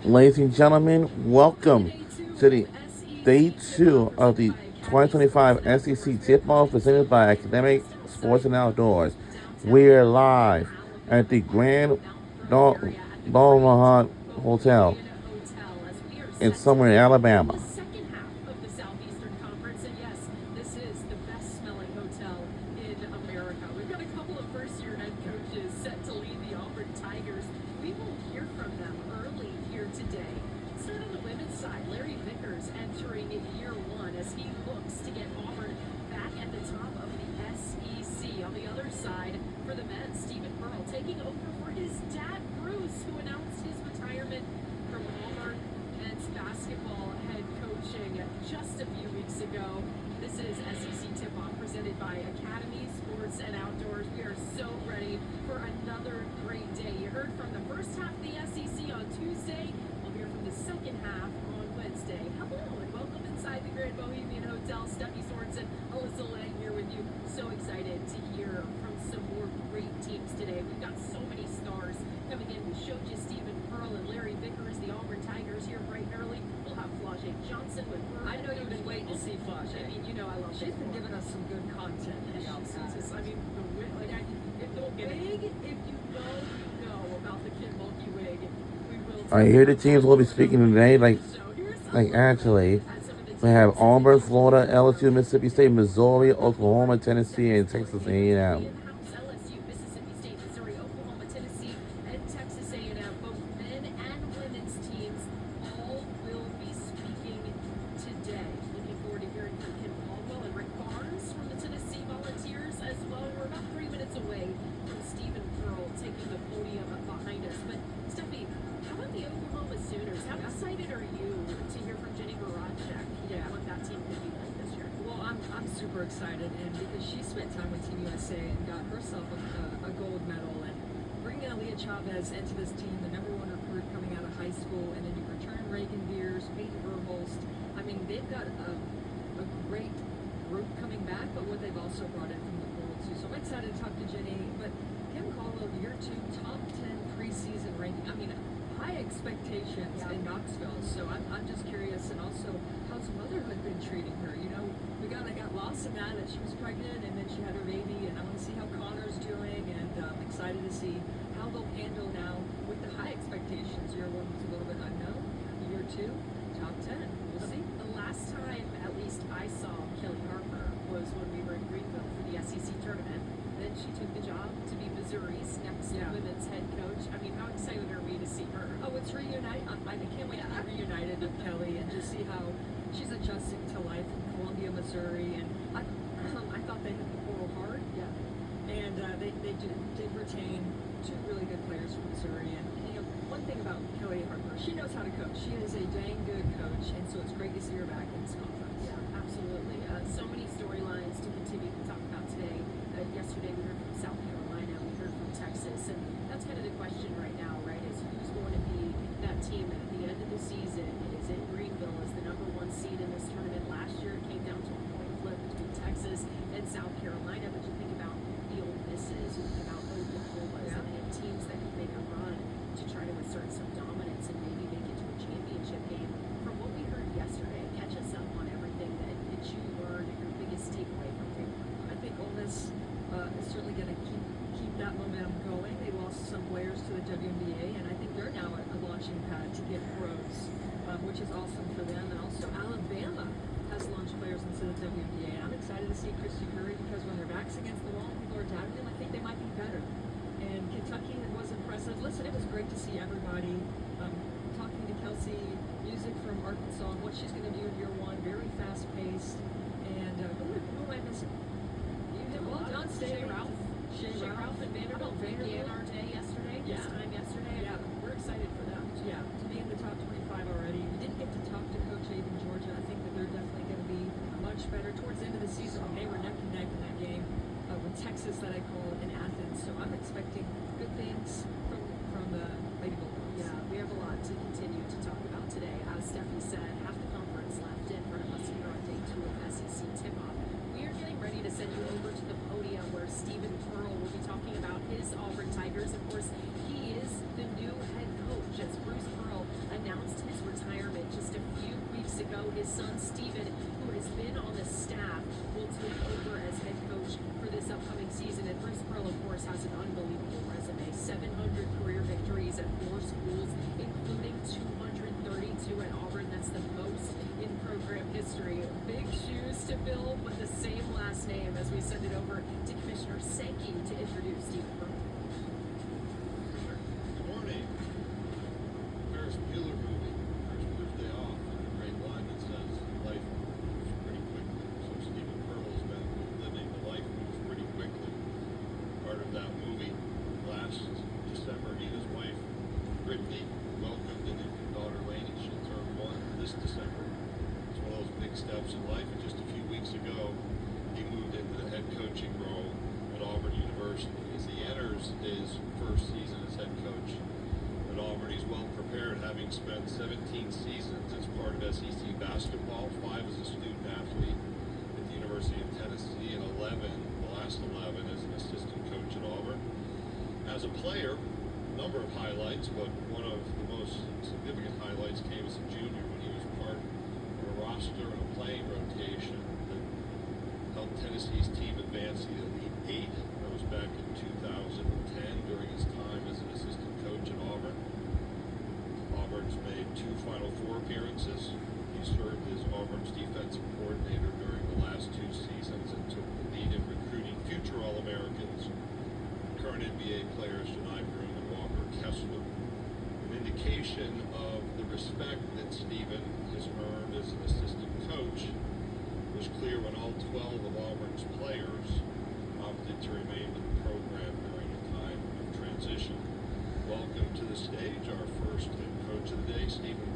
Ladies and gentlemen, welcome to the day two of the 2025 SEC tip-off presented by Academic Sports and Outdoors. We're live at the Grand Dolmahan Hotel in Summer, Alabama. I hear the teams will be speaking today. Like actually, we have Auburn, Florida, LSU, Mississippi State, Missouri, Oklahoma, Tennessee, and Texas A&M. Excited, and because she spent time with Team USA and got herself a gold medal, and bringing Aaliyah Chavez into this team, the #1 recruit coming out of high school, and then you return Reagan Beers, Peyton Verholst. I mean, they've got a great group coming back, but what they've also brought in from the portal too. So I'm excited to talk to Jenny. But Kim Caldwell, year 2, top 10 preseason ranking. I mean, high expectations in Knoxville. So I'm just curious, and also how's motherhood been treating her? You know, I got lost in that she was pregnant and then she had her baby, and I want to see how Connor's doing, and I'm excited to see how they'll handle now with the high expectations. Year 1 was a little bit unknown. Year 2, top 10. We'll see. The last time, at least I saw Kelly Harper, was when we were in Greenville for the SEC tournament. Then she took the job to be Missouri's next women's head coach. I mean, how excited are we to see her? Oh, it's reunite. I can't wait to be reunited with Kelly and just see how she's adjusting to life in Columbia, Missouri. And I thought they hit the portal hard. Yeah. And they did retain 2 really good players from Missouri. And you know, one thing about Kelly Harper, she knows how to coach. She is a dang good coach, and so it's great to see her back in this conference. Yeah, absolutely. So many storylines to continue to talk about today. Yesterday we heard from South Carolina, we heard from Texas, and that's kind of the question right now, right? Is who's going to be that team at the end of the season? Is it Greenville as the #1 seed in this tournament? Last year it came down to a coin flip between Texas and South Carolina, but you think about the Ole Misses, you think about Oklahomas, and teams that can make a run to try to assert some dominance and maybe make it to a championship game. From what we heard yesterday, catch us up on everything that you learned, your biggest takeaway from Greenville. I think Ole Miss is certainly going to keep that momentum going. They lost some players to the WNBA, and I think they're now a launching pad to get pros, which is awesome for them. And also Alabama has launched players into the WNBA. And I'm excited to see Christy Curry, because when their backs against the wall, people are doubting them. I think they might be better. And Kentucky was impressive. Listen, it was great to see everybody talking to Kelsey, music from Arkansas, and what she's going to do in year 1. Very fast paced. And who am I missing? Well done, Shay Ralph. Shay Ralph and Vanderbilt began our day yesterday. This time yesterday. Yeah. We're excited for them. Yeah, to be in the top 25 already. We didn't get to talk to Coach Abe in Georgia. I think that they're definitely going to be much better towards the end of the season. They were neck and neck in that game with Texas that I call in Athens. So I'm expecting good things from the Lady Bulldogs. Yeah, we have a lot to continue to talk about today. As Steffi said, half the conference left in front of us here on day 2 of SEC tip-off. We are getting ready to send you over to the podium where Stephen Pearl will be talking about his Auburn Tigers. Of course, he is the new head coach as Bruce Pearl announced ago. His son, Steven, who has been on the staff, will take over as head coach for this upcoming season. And Bruce Pearl, of course, has an unbelievable resume. 700 career victories at 4 schools, including 232 at Auburn. That's the most in program history. Big shoes to fill, but the same last name as we send it over to Commissioner Sankey to introduce Stephen Pearl. Good morning. Ferris Bueller movie, First Thursday Off, and a great line that says life moves pretty quickly. So Stephen Pearl has been living the life moves pretty quickly. Part of that movie last December, he and his wife Brittany welcomed an infant daughter Lainey. She'll turn 1 this December. It's one of those big steps in life, and just a few weeks ago he moved into the head coaching role at Auburn University. As he enters his first season as head coach at Auburn, he's well prepared, having spent 17 seasons as part of SEC basketball, 5 as a student athlete at the University of Tennessee, and 11, the last 11, as an assistant coach at Auburn. As a player, a number of highlights, but one of the most significant highlights came as a junior when he was part of a roster and a playing rotation that helped Tennessee's team advance to the Elite Eight. That was back in 2010 during his time as an assistant coach at Auburn. Auburn's made 2 Final Four appearances. He served as Auburn's defensive coordinator during the last 2 seasons and took the lead in recruiting future All-Americans, current NBA players Janai Broom and Walker Kessler. An indication of the respect that Stephen has earned as an assistant coach was clear when all 12 of Auburn's players opted to remain with the program during a time of transition. Welcome to the stage, our first head coach of the day, Stephen